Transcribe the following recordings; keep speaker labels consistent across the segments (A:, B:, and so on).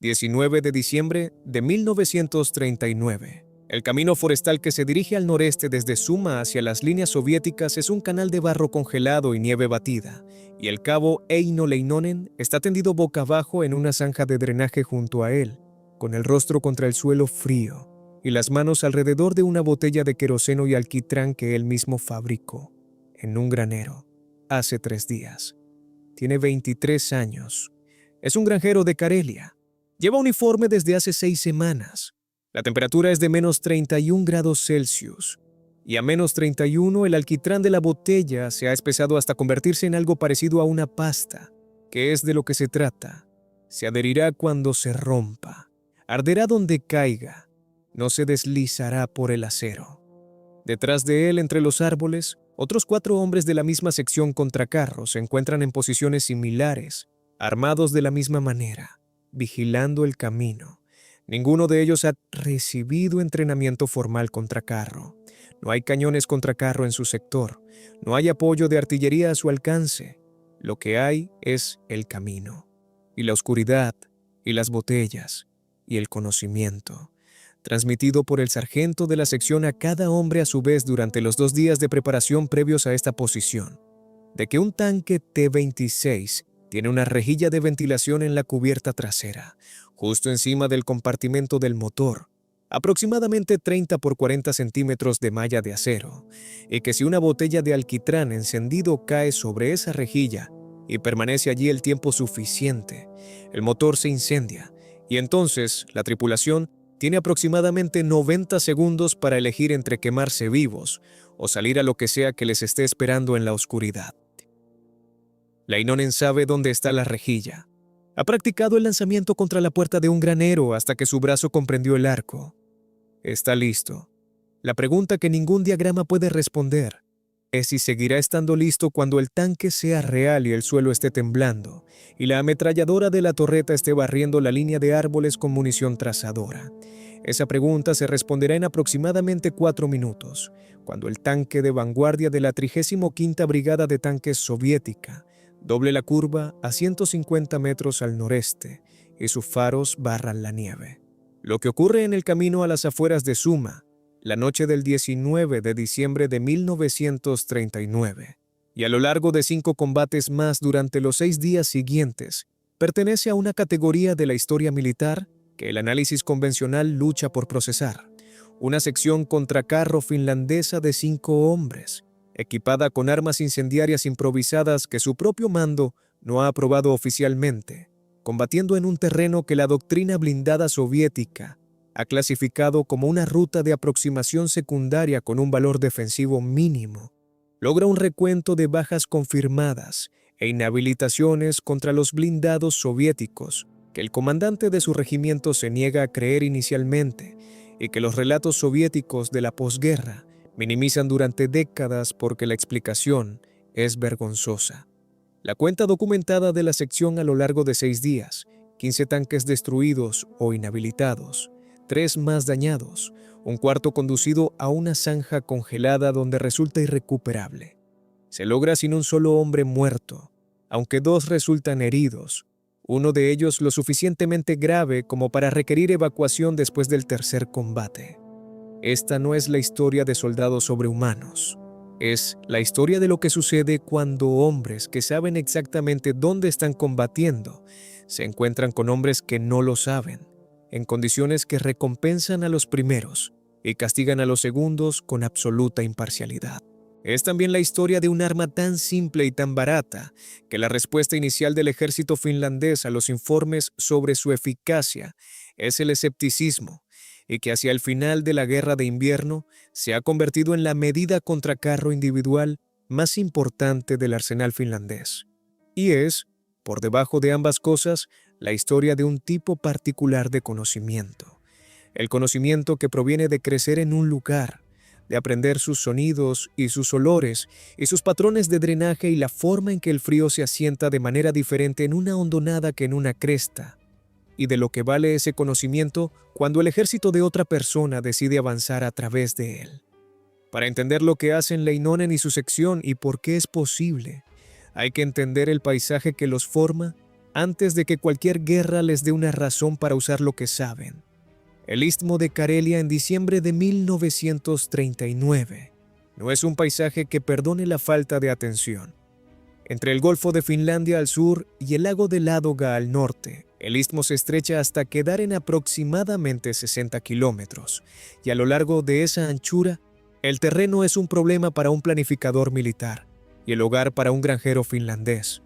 A: 19 de diciembre de 1939. El camino forestal que se dirige al noreste desde Suma hacia las líneas soviéticas es un canal de barro congelado y nieve batida, y el cabo Eino Leinonen está tendido boca abajo en una zanja de drenaje junto a él, con el rostro contra el suelo frío y las manos alrededor de una botella de queroseno y alquitrán que él mismo fabricó en un granero hace 3 días. Tiene 23 años. Es un granjero de Karelia. Lleva uniforme desde hace 6 semanas. La temperatura es de menos 31 grados Celsius. Y a menos 31 el alquitrán de la botella se ha espesado hasta convertirse en algo parecido a una pasta, que es de lo que se trata. Se adherirá cuando se rompa. Arderá donde caiga. No se deslizará por el acero. Detrás de él, entre los árboles, otros 4 hombres de la misma sección contracarro se encuentran en posiciones similares, armados de la misma manera, vigilando el camino. Ninguno de ellos ha recibido entrenamiento formal contra carro. No hay cañones contra carro en su sector. No hay apoyo de artillería a su alcance. Lo que hay es el camino, y la oscuridad, y las botellas, y el conocimiento, transmitido por el sargento de la sección a cada hombre a su vez durante los 2 días de preparación previos a esta posición, de que un tanque T-26 tiene una rejilla de ventilación en la cubierta trasera, justo encima del compartimento del motor, aproximadamente 30 por 40 centímetros de malla de acero, y que si una botella de alquitrán encendido cae sobre esa rejilla y permanece allí el tiempo suficiente, el motor se incendia, y entonces la tripulación tiene aproximadamente 90 segundos para elegir entre quemarse vivos o salir a lo que sea que les esté esperando en la oscuridad. Leinonen sabe dónde está la rejilla. Ha practicado el lanzamiento contra la puerta de un granero hasta que su brazo comprendió el arco. Está listo. La pregunta que ningún diagrama puede responder es si seguirá estando listo cuando el tanque sea real y el suelo esté temblando, y la ametralladora de la torreta esté barriendo la línea de árboles con munición trazadora. Esa pregunta se responderá en aproximadamente 4 minutos, cuando el tanque de vanguardia de la 35ª Brigada de Tanques Soviética doble la curva a 150 metros al noreste y sus faros barran la nieve. Lo que ocurre en el camino a las afueras de Suma, la noche del 19 de diciembre de 1939, y a lo largo de 5 combates más durante los 6 días siguientes, pertenece a una categoría de la historia militar que el análisis convencional lucha por procesar. Una sección contracarro finlandesa de 5 hombres, equipada con armas incendiarias improvisadas que su propio mando no ha aprobado oficialmente, combatiendo en un terreno que la doctrina blindada soviética ha clasificado como una ruta de aproximación secundaria con un valor defensivo mínimo, logra un recuento de bajas confirmadas e inhabilitaciones contra los blindados soviéticos que el comandante de su regimiento se niega a creer inicialmente y que los relatos soviéticos de la posguerra minimizan durante décadas porque la explicación es vergonzosa. La cuenta documentada de la sección a lo largo de 6 días, 15 tanques destruidos o inhabilitados, 3 más dañados, un cuarto conducido a una zanja congelada donde resulta irrecuperable. Se logra sin un solo hombre muerto, aunque 2 resultan heridos, uno de ellos lo suficientemente grave como para requerir evacuación después del tercer combate. Esta no es la historia de soldados sobrehumanos. Es la historia de lo que sucede cuando hombres que saben exactamente dónde están combatiendo se encuentran con hombres que no lo saben, en condiciones que recompensan a los primeros y castigan a los segundos con absoluta imparcialidad. Es también la historia de un arma tan simple y tan barata que la respuesta inicial del ejército finlandés a los informes sobre su eficacia es el escepticismo, y que hacia el final de la guerra de invierno se ha convertido en la medida contracarro individual más importante del arsenal finlandés. Y es, por debajo de ambas cosas, la historia de un tipo particular de conocimiento. El conocimiento que proviene de crecer en un lugar, de aprender sus sonidos y sus olores y sus patrones de drenaje y la forma en que el frío se asienta de manera diferente en una hondonada que en una cresta, y de lo que vale ese conocimiento cuando el ejército de otra persona decide avanzar a través de él. Para entender lo que hacen Leinonen y su sección y por qué es posible, hay que entender el paisaje que los forma antes de que cualquier guerra les dé una razón para usar lo que saben. El Istmo de Karelia en diciembre de 1939 no es un paisaje que perdone la falta de atención. Entre el Golfo de Finlandia al sur y el lago de Ládoga al norte, el istmo se estrecha hasta quedar en aproximadamente 60 kilómetros, y a lo largo de esa anchura, el terreno es un problema para un planificador militar y el hogar para un granjero finlandés.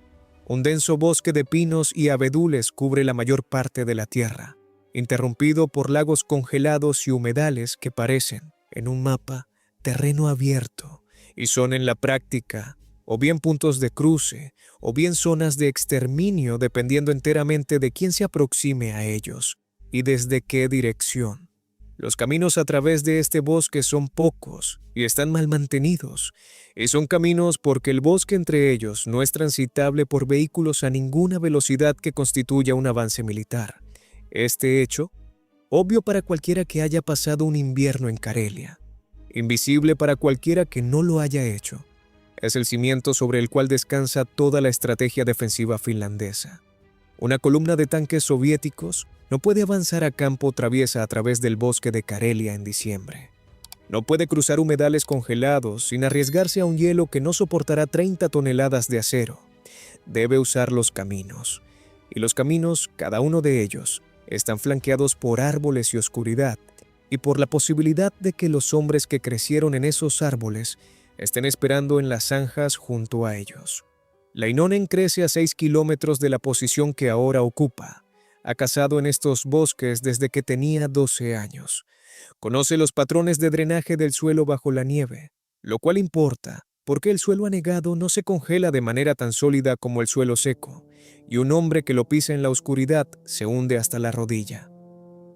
A: Un denso bosque de pinos y abedules cubre la mayor parte de la tierra, interrumpido por lagos congelados y humedales que parecen, en un mapa, terreno abierto, y son en la práctica o bien puntos de cruce, o bien zonas de exterminio dependiendo enteramente de quién se aproxime a ellos y desde qué dirección. Los caminos a través de este bosque son pocos y están mal mantenidos, y son caminos porque el bosque entre ellos no es transitable por vehículos a ninguna velocidad que constituya un avance militar. Este hecho, obvio para cualquiera que haya pasado un invierno en Karelia, invisible para cualquiera que no lo haya hecho, es el cimiento sobre el cual descansa toda la estrategia defensiva finlandesa. Una columna de tanques soviéticos no puede avanzar a campo traviesa a través del bosque de Karelia en diciembre. No puede cruzar humedales congelados sin arriesgarse a un hielo que no soportará 30 toneladas de acero. Debe usar los caminos. Y los caminos, cada uno de ellos, están flanqueados por árboles y oscuridad, y por la posibilidad de que los hombres que crecieron en esos árboles estén esperando en las zanjas junto a ellos. Leinonen crece a 6 kilómetros de la posición que ahora ocupa. Ha cazado en estos bosques desde que tenía 12 años. Conoce los patrones de drenaje del suelo bajo la nieve, lo cual importa porque el suelo anegado no se congela de manera tan sólida como el suelo seco, y un hombre que lo pisa en la oscuridad se hunde hasta la rodilla.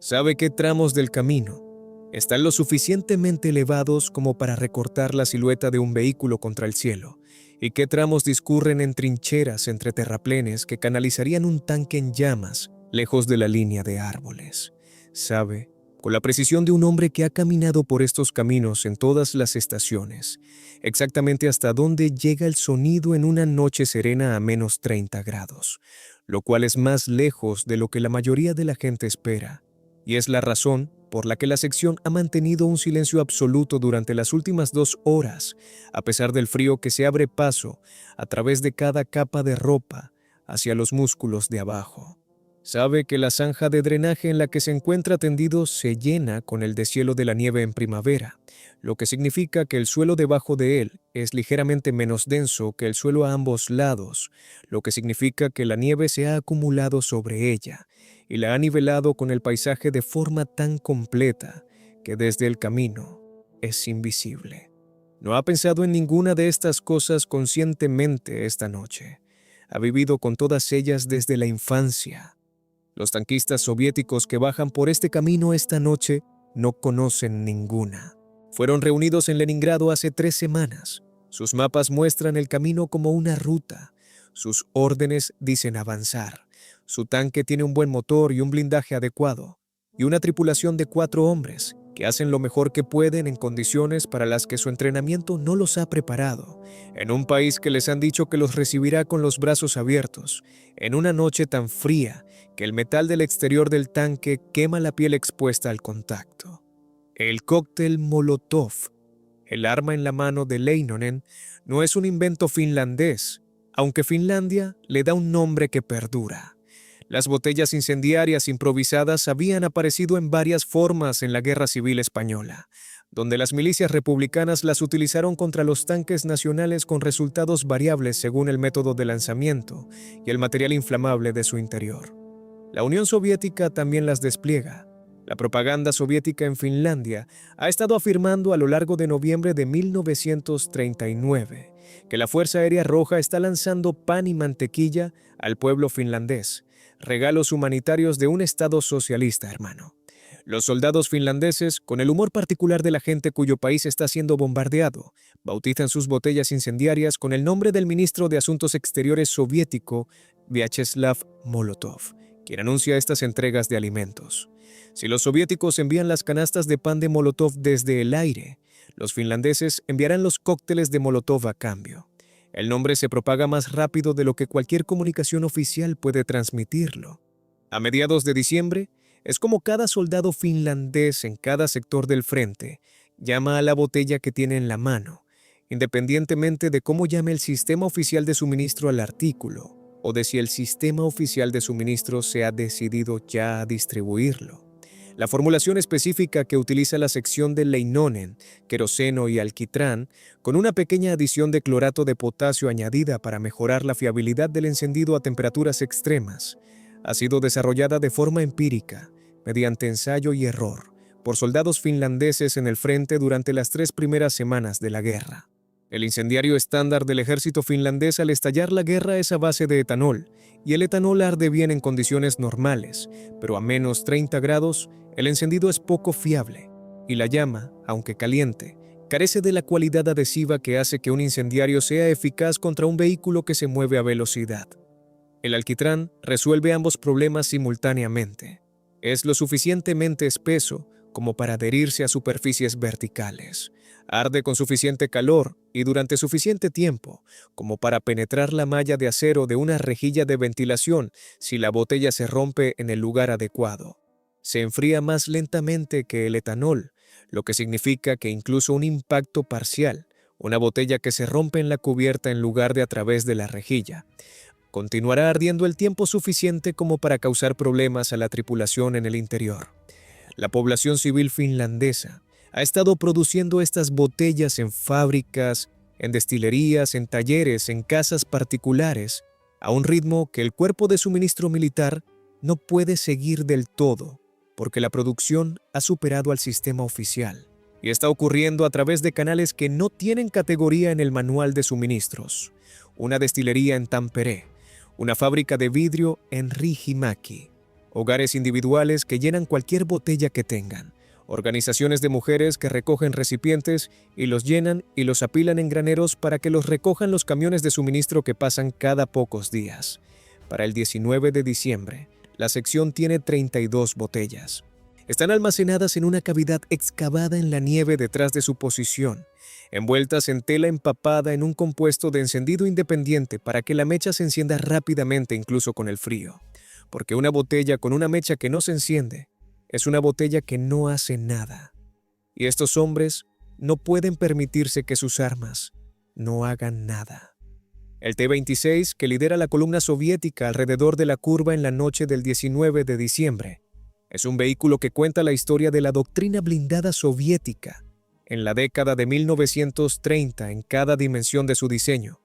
A: Sabe qué tramos del camino están lo suficientemente elevados como para recortar la silueta de un vehículo contra el cielo, y qué tramos discurren en trincheras entre terraplenes que canalizarían un tanque en llamas lejos de la línea de árboles. Sabe, con la precisión de un hombre que ha caminado por estos caminos en todas las estaciones, exactamente hasta dónde llega el sonido en una noche serena a menos 30 grados, lo cual es más lejos de lo que la mayoría de la gente espera, y es la razón por la que la sección ha mantenido un silencio absoluto durante las últimas 2 horas, a pesar del frío que se abre paso a través de cada capa de ropa hacia los músculos de abajo. Sabe que la zanja de drenaje en la que se encuentra tendido se llena con el deshielo de la nieve en primavera, lo que significa que el suelo debajo de él es ligeramente menos denso que el suelo a ambos lados, lo que significa que la nieve se ha acumulado sobre ella y la ha nivelado con el paisaje de forma tan completa que desde el camino es invisible. No ha pensado en ninguna de estas cosas conscientemente esta noche. Ha vivido con todas ellas desde la infancia. Los tanquistas soviéticos que bajan por este camino esta noche no conocen ninguna. Fueron reunidos en Leningrado hace 3 semanas. Sus mapas muestran el camino como una ruta. Sus órdenes dicen avanzar. Su tanque tiene un buen motor y un blindaje adecuado, y una tripulación de 4 hombres que hacen lo mejor que pueden en condiciones para las que su entrenamiento no los ha preparado, en un país que les han dicho que los recibirá con los brazos abiertos, en una noche tan fría que el metal del exterior del tanque quema la piel expuesta al contacto. El cóctel Molotov, el arma en la mano de Leinonen, no es un invento finlandés, aunque Finlandia le da un nombre que perdura. Las botellas incendiarias improvisadas habían aparecido en varias formas en la Guerra Civil Española, donde las milicias republicanas las utilizaron contra los tanques nacionales con resultados variables según el método de lanzamiento y el material inflamable de su interior. La Unión Soviética también las despliega. La propaganda soviética en Finlandia ha estado afirmando a lo largo de noviembre de 1939 que la Fuerza Aérea Roja está lanzando pan y mantequilla al pueblo finlandés, regalos humanitarios de un Estado socialista, hermano. Los soldados finlandeses, con el humor particular de la gente cuyo país está siendo bombardeado, bautizan sus botellas incendiarias con el nombre del ministro de Asuntos Exteriores soviético, Vyacheslav Molotov, quien anuncia estas entregas de alimentos. Si los soviéticos envían las canastas de pan de Molotov desde el aire, los finlandeses enviarán los cócteles de Molotov a cambio. El nombre se propaga más rápido de lo que cualquier comunicación oficial puede transmitirlo. A mediados de diciembre, es como cada soldado finlandés en cada sector del frente llama a la botella que tiene en la mano, independientemente de cómo llame el sistema oficial de suministro al artículo o de si el sistema oficial de suministro se ha decidido ya a distribuirlo. La formulación específica que utiliza la sección de Leinonen, queroseno y alquitrán, con una pequeña adición de clorato de potasio añadida para mejorar la fiabilidad del encendido a temperaturas extremas, ha sido desarrollada de forma empírica, mediante ensayo y error, por soldados finlandeses en el frente durante las 3 primeras semanas de la guerra. El incendiario estándar del ejército finlandés al estallar la guerra es a base de etanol, y el etanol arde bien en condiciones normales, pero a menos 30 grados, el encendido es poco fiable, y la llama, aunque caliente, carece de la cualidad adhesiva que hace que un incendiario sea eficaz contra un vehículo que se mueve a velocidad. El alquitrán resuelve ambos problemas simultáneamente. Es lo suficientemente espeso como para adherirse a superficies verticales. Arde con suficiente calor y durante suficiente tiempo como para penetrar la malla de acero de una rejilla de ventilación si la botella se rompe en el lugar adecuado. Se enfría más lentamente que el etanol, lo que significa que incluso un impacto parcial, una botella que se rompe en la cubierta en lugar de a través de la rejilla, continuará ardiendo el tiempo suficiente como para causar problemas a la tripulación en el interior. La población civil finlandesa ha estado produciendo estas botellas en fábricas, en destilerías, en talleres, en casas particulares, a un ritmo que el cuerpo de suministro militar no puede seguir del todo, porque la producción ha superado al sistema oficial y está ocurriendo a través de canales que no tienen categoría en el manual de suministros. Una destilería en Tampere, una fábrica de vidrio en Riihimäki, hogares individuales que llenan cualquier botella que tengan, organizaciones de mujeres que recogen recipientes y los llenan y los apilan en graneros para que los recojan los camiones de suministro que pasan cada pocos días. Para el 19 de diciembre, la sección tiene 32 botellas. Están almacenadas en una cavidad excavada en la nieve detrás de su posición, envueltas en tela empapada en un compuesto de encendido independiente para que la mecha se encienda rápidamente incluso con el frío. Porque una botella con una mecha que no se enciende es una botella que no hace nada. Y estos hombres no pueden permitirse que sus armas no hagan nada. El T-26, que lidera la columna soviética alrededor de la curva en la noche del 19 de diciembre, es un vehículo que cuenta la historia de la doctrina blindada soviética en la década de 1930 en cada dimensión de su diseño,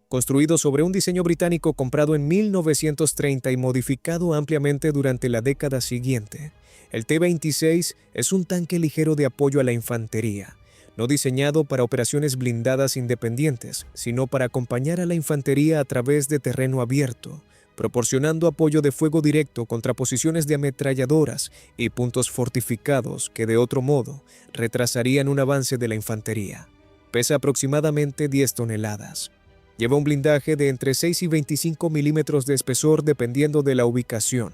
A: construido sobre un diseño británico comprado en 1930 y modificado ampliamente durante la década siguiente. El T-26 es un tanque ligero de apoyo a la infantería, no diseñado para operaciones blindadas independientes, sino para acompañar a la infantería a través de terreno abierto, proporcionando apoyo de fuego directo contra posiciones de ametralladoras y puntos fortificados que de otro modo retrasarían un avance de la infantería. Pesa aproximadamente 10 toneladas. Lleva un blindaje de entre 6 y 25 milímetros de espesor dependiendo de la ubicación.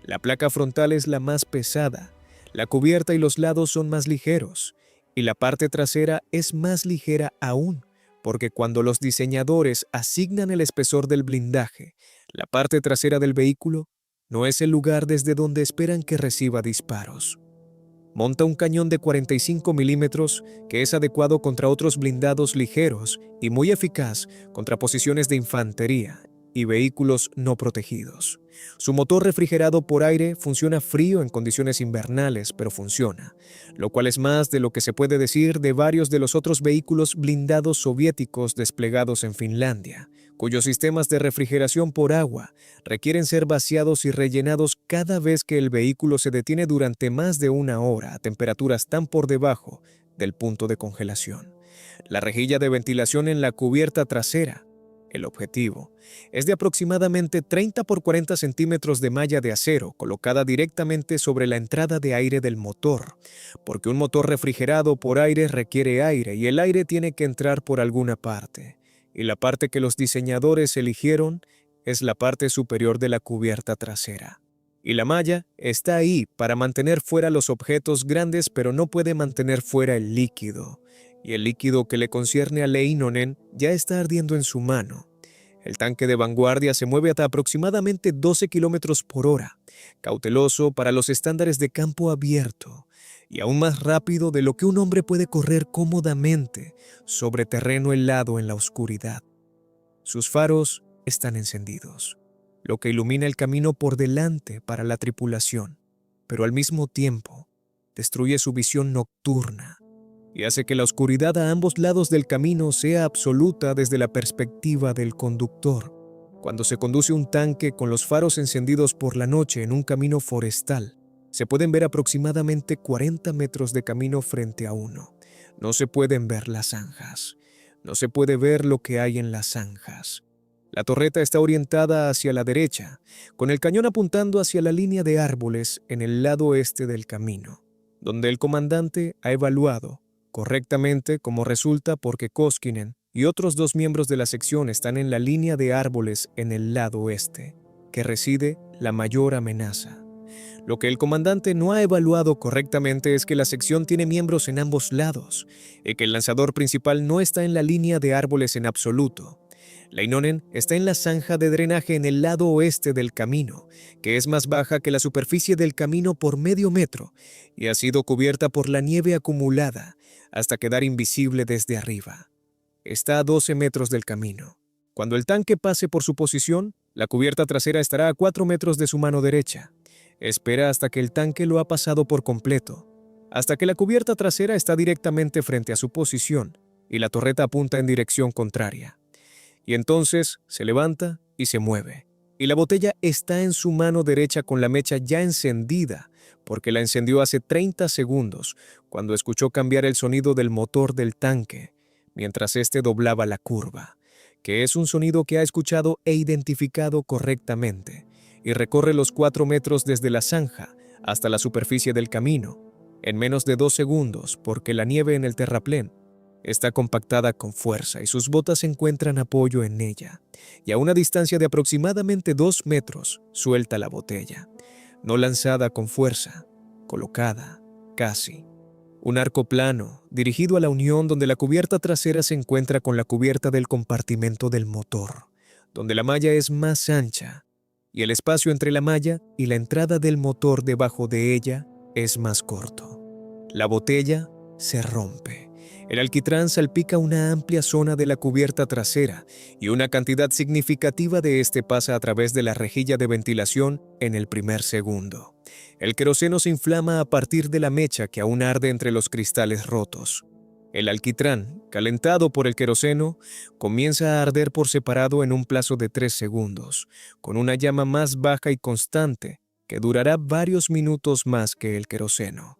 A: La placa frontal es la más pesada, la cubierta y los lados son más ligeros, y la parte trasera es más ligera aún, porque cuando los diseñadores asignan el espesor del blindaje, la parte trasera del vehículo no es el lugar desde donde esperan que reciba disparos. Monta un cañón de 45 milímetros que es adecuado contra otros blindados ligeros y muy eficaz contra posiciones de infantería y vehículos no protegidos. Su motor refrigerado por aire funciona frío en condiciones invernales, pero funciona, lo cual es más de lo que se puede decir de varios de los otros vehículos blindados soviéticos desplegados en Finlandia, cuyos sistemas de refrigeración por agua requieren ser vaciados y rellenados cada vez que el vehículo se detiene durante más de una hora a temperaturas tan por debajo del punto de congelación. La rejilla de ventilación en la cubierta trasera, el objetivo, es de aproximadamente 30 por 40 centímetros de malla de acero colocada directamente sobre la entrada de aire del motor, porque un motor refrigerado por aire requiere aire y el aire tiene que entrar por alguna parte, y la parte que los diseñadores eligieron es la parte superior de la cubierta trasera. Y la malla está ahí para mantener fuera los objetos grandes, pero no puede mantener fuera el líquido. y el líquido que le concierne a Leinonen ya está ardiendo en su mano. El tanque de vanguardia se mueve hasta aproximadamente 12 kilómetros por hora, cauteloso para los estándares de campo abierto, y aún más rápido de lo que un hombre puede correr cómodamente sobre terreno helado en la oscuridad. Sus faros están encendidos, lo que ilumina el camino por delante para la tripulación, pero al mismo tiempo destruye su visión nocturna y hace que la oscuridad a ambos lados del camino sea absoluta desde la perspectiva del conductor. Cuando se conduce un tanque con los faros encendidos por la noche en un camino forestal, se pueden ver aproximadamente 40 metros de camino frente a uno. No se pueden ver las zanjas. No se puede ver lo que hay en las zanjas. La torreta está orientada hacia la derecha, con el cañón apuntando hacia la línea de árboles en el lado este del camino, donde el comandante ha evaluado correctamente, como resulta porque Koskinen y otros 2 miembros de la sección están en la línea de árboles en el lado oeste, que reside la mayor amenaza. Lo que el comandante no ha evaluado correctamente es que la sección tiene miembros en ambos lados y que el lanzador principal no está en la línea de árboles en absoluto. Leinonen está en la zanja de drenaje en el lado oeste del camino, que es más baja que la superficie del camino por medio metro y ha sido cubierta por la nieve acumulada hasta quedar invisible desde arriba. Está a 12 metros del camino. Cuando el tanque pase por su posición, la cubierta trasera estará a 4 metros de su mano derecha. Espera hasta que el tanque lo ha pasado por completo, hasta que la cubierta trasera está directamente frente a su posición y la torreta apunta en dirección contraria. Y entonces se levanta y se mueve. Y la botella está en su mano derecha con la mecha ya encendida, porque la encendió hace 30 segundos, cuando escuchó cambiar el sonido del motor del tanque, mientras éste doblaba la curva, que es un sonido que ha escuchado e identificado correctamente, y recorre los 4 metros desde la zanja hasta la superficie del camino, en menos de 2 segundos, porque la nieve en el terraplén está compactada con fuerza y sus botas encuentran apoyo en ella, y a una distancia de aproximadamente 2 metros suelta la botella, no lanzada con fuerza, colocada, casi. Un arco plano, dirigido a la unión donde la cubierta trasera se encuentra con la cubierta del compartimento del motor, donde la malla es más ancha, y el espacio entre la malla y la entrada del motor debajo de ella es más corto. La botella se rompe. El alquitrán salpica una amplia zona de la cubierta trasera y una cantidad significativa de este pasa a través de la rejilla de ventilación en el primer segundo. El queroseno se inflama a partir de la mecha que aún arde entre los cristales rotos. El alquitrán, calentado por el queroseno, comienza a arder por separado en un plazo de 3 segundos, con una llama más baja y constante que durará varios minutos más que el queroseno.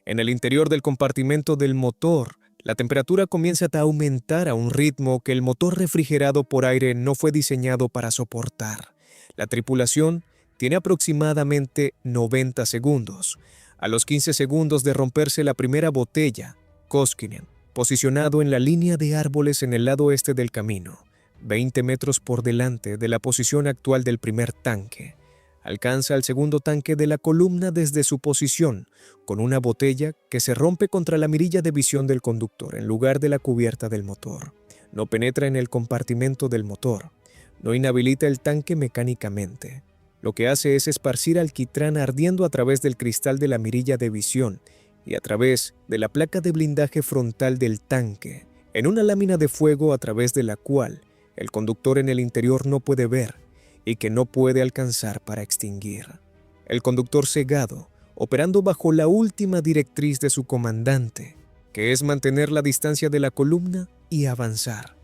A: En el interior del compartimento del motor, la temperatura comienza a aumentar a un ritmo que el motor refrigerado por aire no fue diseñado para soportar. La tripulación tiene aproximadamente 90 segundos. A los 15 segundos de romperse la primera botella, Koskinen, posicionado en la línea de árboles en el lado este del camino, 20 metros por delante de la posición actual del primer tanque, alcanza el segundo tanque de la columna desde su posición, con una botella que se rompe contra la mirilla de visión del conductor en lugar de la cubierta del motor. No penetra en el compartimento del motor, no inhabilita el tanque mecánicamente. Lo que hace es esparcir alquitrán ardiendo a través del cristal de la mirilla de visión y a través de la placa de blindaje frontal del tanque, en una lámina de fuego a través de la cual el conductor en el interior no puede ver y que no puede alcanzar para extinguir. El conductor cegado, operando bajo la última directriz de su comandante, que es mantener la distancia de la columna y avanzar.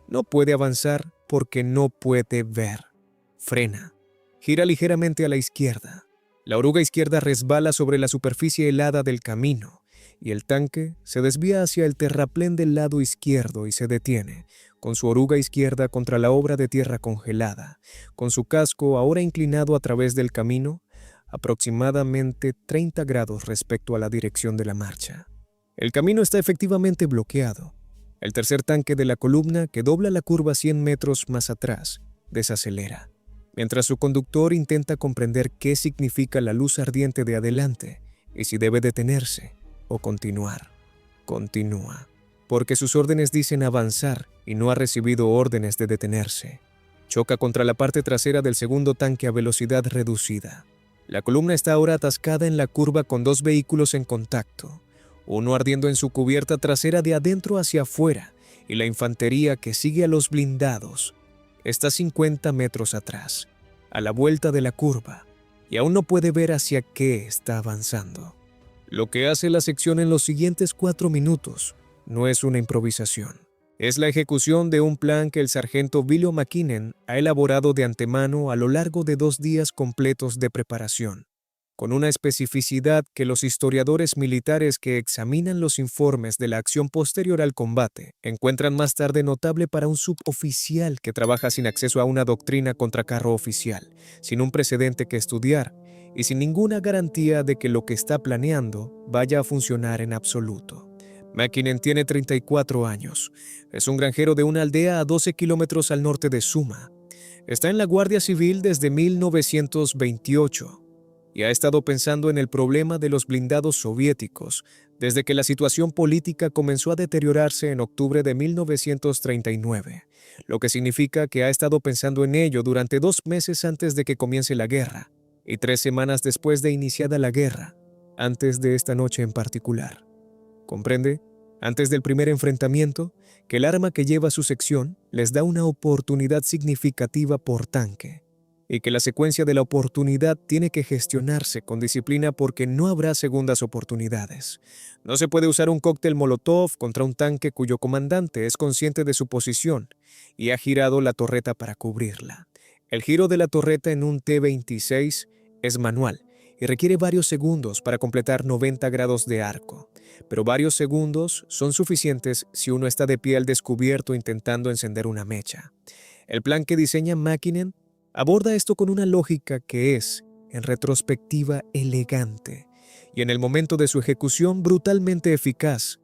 A: No puede avanzar porque no puede ver. Frena. Gira ligeramente a la izquierda. La oruga izquierda resbala sobre la superficie helada del camino y el tanque se desvía hacia el terraplén del lado izquierdo y se detiene, con su oruga izquierda contra la obra de tierra congelada, con su casco ahora inclinado a través del camino, aproximadamente 30 grados respecto a la dirección de la marcha. El camino está efectivamente bloqueado. El tercer tanque de la columna, que dobla la curva 100 metros más atrás, desacelera, mientras su conductor intenta comprender qué significa la luz ardiente de adelante y si debe detenerse o continuar. Continúa. porque sus órdenes dicen avanzar y no ha recibido órdenes de detenerse. Choca contra la parte trasera del segundo tanque a velocidad reducida. La columna está ahora atascada en la curva con 2 vehículos en contacto, uno ardiendo en su cubierta trasera de adentro hacia afuera y la infantería que sigue a los blindados está 50 metros atrás, a la vuelta de la curva, y aún no puede ver hacia qué está avanzando. Lo que hace la sección en los siguientes 4 minutos no es una improvisación. Es la ejecución de un plan que el sargento Billy McKinnon ha elaborado de antemano a lo largo de 2 días completos de preparación, con una especificidad que los historiadores militares que examinan los informes de la acción posterior al combate encuentran más tarde notable para un suboficial que trabaja sin acceso a una doctrina contra carro oficial, sin un precedente que estudiar y sin ninguna garantía de que lo que está planeando vaya a funcionar en absoluto. McKinnon tiene 34 años. Es un granjero de una aldea a 12 kilómetros al norte de Suma. Está en la Guardia Civil desde 1928 y ha estado pensando en el problema de los blindados soviéticos desde que la situación política comenzó a deteriorarse en octubre de 1939, lo que significa que ha estado pensando en ello durante 2 meses antes de que comience la guerra y 3 semanas después de iniciada la guerra, antes de esta noche en particular. ¿Comprende? Antes del primer enfrentamiento, que el arma que lleva su sección les da una oportunidad significativa por tanque, y que la secuencia de la oportunidad tiene que gestionarse con disciplina porque no habrá segundas oportunidades. No se puede usar un cóctel Molotov contra un tanque cuyo comandante es consciente de su posición y ha girado la torreta para cubrirla. El giro de la torreta en un T-26 es manual y requiere varios segundos para completar 90 grados de arco, pero varios segundos son suficientes si uno está de pie al descubierto intentando encender una mecha. El plan que diseña McKinnon aborda esto con una lógica que es, en retrospectiva, elegante y en el momento de su ejecución brutalmente eficaz.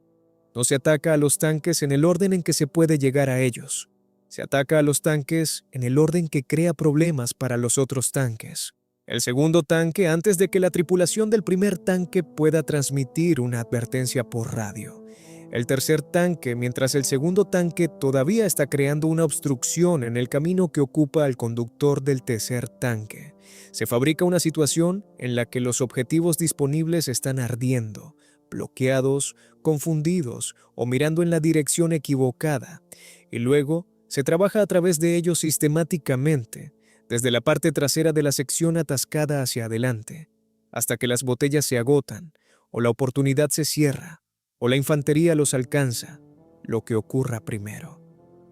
A: No se ataca a los tanques en el orden en que se puede llegar a ellos. Se ataca a los tanques en el orden que crea problemas para los otros tanques. El segundo tanque antes de que la tripulación del primer tanque pueda transmitir una advertencia por radio. El tercer tanque mientras el segundo tanque todavía está creando una obstrucción en el camino que ocupa al conductor del tercer tanque. Se fabrica una situación en la que los objetivos disponibles están ardiendo, bloqueados, confundidos o mirando en la dirección equivocada, y luego se trabaja a través de ellos sistemáticamente, desde la parte trasera de la sección atascada hacia adelante, hasta que las botellas se agotan, o la oportunidad se cierra, o la infantería los alcanza, lo que ocurra primero.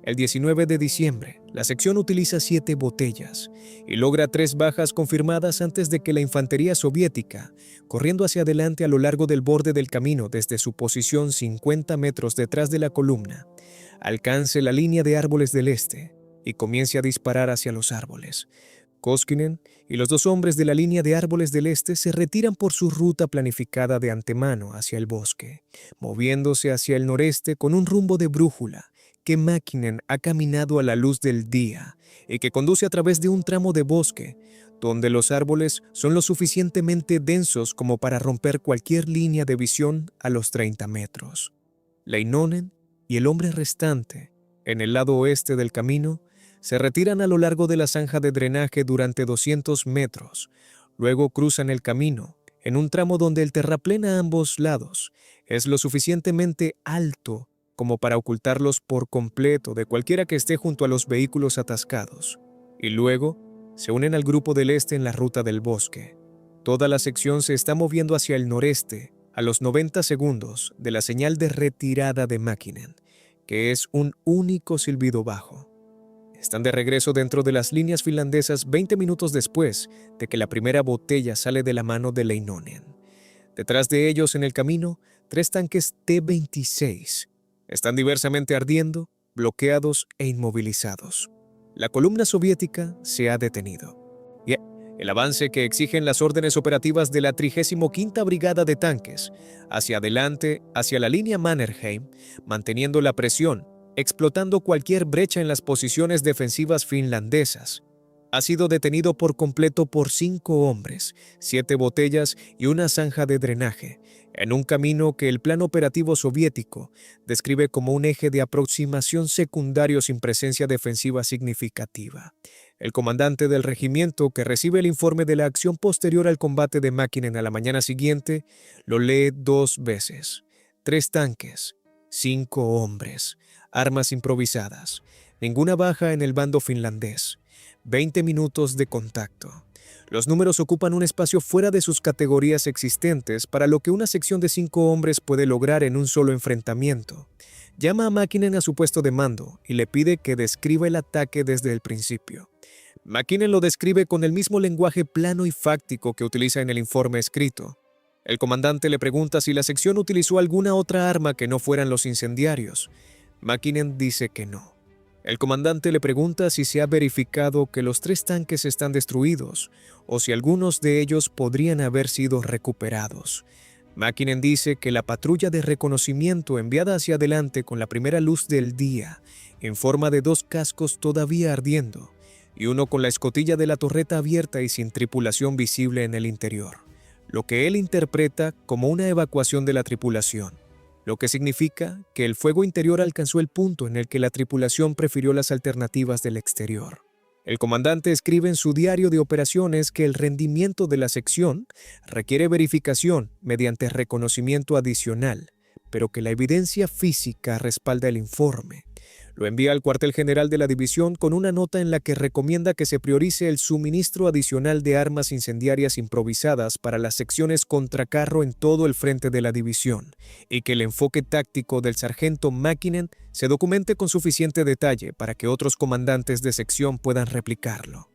A: El 19 de diciembre, la sección utiliza 7 botellas y logra 3 bajas confirmadas antes de que la infantería soviética, corriendo hacia adelante a lo largo del borde del camino desde su posición 50 metros detrás de la columna, alcance la línea de árboles del este y comience a disparar hacia los árboles. Koskinen y los 2 hombres de la línea de árboles del este se retiran por su ruta planificada de antemano hacia el bosque, moviéndose hacia el noreste con un rumbo de brújula que McKinnon ha caminado a la luz del día y que conduce a través de un tramo de bosque donde los árboles son lo suficientemente densos como para romper cualquier línea de visión a los 30 metros. Leinonen y el hombre restante, en el lado oeste del camino, se retiran a lo largo de la zanja de drenaje durante 200 metros. Luego cruzan el camino, en un tramo donde el terraplén a ambos lados es lo suficientemente alto como para ocultarlos por completo de cualquiera que esté junto a los vehículos atascados. Y luego se unen al grupo del este en la ruta del bosque. Toda la sección se está moviendo hacia el noreste a los 90 segundos de la señal de retirada de McKinnon, que es un único silbido bajo. Están de regreso dentro de las líneas finlandesas 20 minutos después de que la primera botella sale de la mano de Leinonen. Detrás de ellos en el camino, 3 tanques T-26 están diversamente ardiendo, bloqueados e inmovilizados. La columna soviética se ha detenido. Y el avance que exigen las órdenes operativas de la 35ª Brigada de Tanques hacia adelante, hacia la línea Mannerheim, manteniendo la presión, explotando cualquier brecha en las posiciones defensivas finlandesas, ha sido detenido por completo por 5 hombres, 7 botellas y una zanja de drenaje, en un camino que el plan operativo soviético describe como un eje de aproximación secundario sin presencia defensiva significativa. El comandante del regimiento, que recibe el informe de la acción posterior al combate de Mäkinen a la mañana siguiente, lo lee 2 veces. 3 tanques, 5 hombres, armas improvisadas, ninguna baja en el bando finlandés, 20 minutos de contacto. Los números ocupan un espacio fuera de sus categorías existentes para lo que una sección de 5 hombres puede lograr en un solo enfrentamiento. Llama a Mäkinen a su puesto de mando y le pide que describa el ataque desde el principio. Mäkinen lo describe con el mismo lenguaje plano y fáctico que utiliza en el informe escrito. El comandante le pregunta si la sección utilizó alguna otra arma que no fueran los incendiarios. Mäkinen dice que no. El comandante le pregunta si se ha verificado que los 3 tanques están destruidos o si algunos de ellos podrían haber sido recuperados. Mäkinen dice que la patrulla de reconocimiento enviada hacia adelante con la primera luz del día informa de 2 cascos todavía ardiendo y uno con la escotilla de la torreta abierta y sin tripulación visible en el interior, lo que él interpreta como una evacuación de la tripulación, lo que significa que el fuego interior alcanzó el punto en el que la tripulación prefirió las alternativas del exterior. El comandante escribe en su diario de operaciones que el rendimiento de la sección requiere verificación mediante reconocimiento adicional, pero que la evidencia física respalda el informe. Lo envía al cuartel general de la división con una nota en la que recomienda que se priorice el suministro adicional de armas incendiarias improvisadas para las secciones contracarro en todo el frente de la división y que el enfoque táctico del sargento Mäkinen se documente con suficiente detalle para que otros comandantes de sección puedan replicarlo.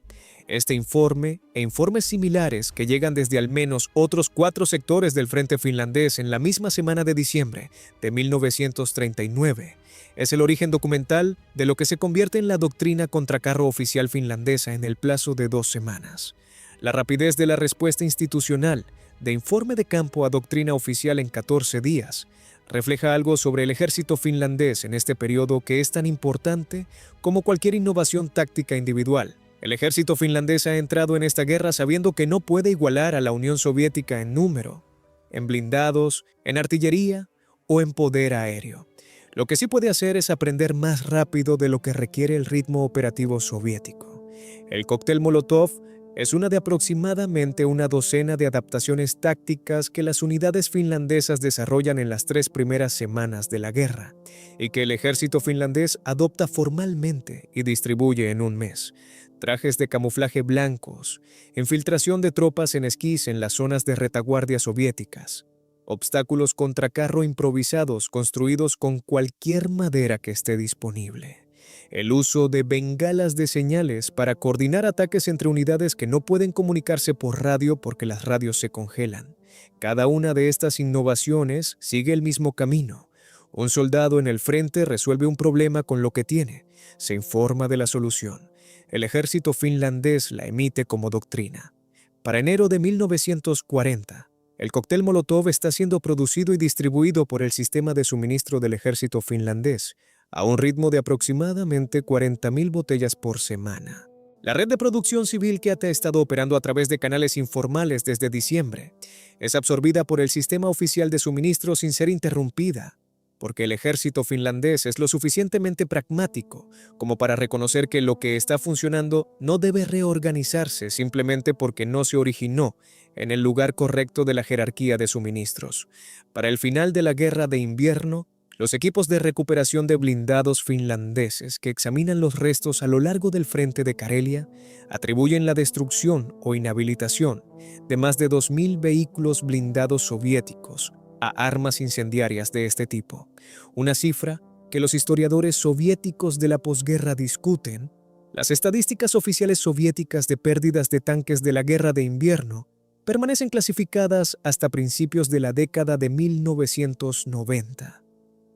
A: Este informe e informes similares que llegan desde al menos otros 4 sectores del frente finlandés en la misma semana de diciembre de 1939 es el origen documental de lo que se convierte en la doctrina contracarro oficial finlandesa en el plazo de 2 semanas. La rapidez de la respuesta institucional, de informe de campo a doctrina oficial en 14 días, refleja algo sobre el ejército finlandés en este periodo que es tan importante como cualquier innovación táctica individual. El ejército finlandés ha entrado en esta guerra sabiendo que no puede igualar a la Unión Soviética en número, en blindados, en artillería o en poder aéreo. Lo que sí puede hacer es aprender más rápido de lo que requiere el ritmo operativo soviético. El cóctel Molotov es una de aproximadamente una docena de adaptaciones tácticas que las unidades finlandesas desarrollan en las 3 primeras semanas de la guerra y que el ejército finlandés adopta formalmente y distribuye en un mes. Trajes de camuflaje blancos, infiltración de tropas en esquís en las zonas de retaguardia soviéticas, obstáculos contracarro improvisados construidos con cualquier madera que esté disponible. El uso de bengalas de señales para coordinar ataques entre unidades que no pueden comunicarse por radio porque las radios se congelan. Cada una de estas innovaciones sigue el mismo camino. Un soldado en el frente resuelve un problema con lo que tiene, se informa de la solución. El ejército finlandés la emite como doctrina. Para enero de 1940, el cóctel Molotov está siendo producido y distribuido por el sistema de suministro del ejército finlandés, a un ritmo de aproximadamente 40.000 botellas por semana. La red de producción civil que ha estado operando a través de canales informales desde diciembre es absorbida por el sistema oficial de suministro sin ser interrumpida, porque el ejército finlandés es lo suficientemente pragmático como para reconocer que lo que está funcionando no debe reorganizarse simplemente porque no se originó en el lugar correcto de la jerarquía de suministros. Para el final de la guerra de invierno, los equipos de recuperación de blindados finlandeses que examinan los restos a lo largo del frente de Karelia atribuyen la destrucción o inhabilitación de más de 2.000 vehículos blindados soviéticos a armas incendiarias de este tipo, una cifra que los historiadores soviéticos de la posguerra discuten. Las estadísticas oficiales soviéticas de pérdidas de tanques de la guerra de invierno permanecen clasificadas hasta principios de la década de 1990,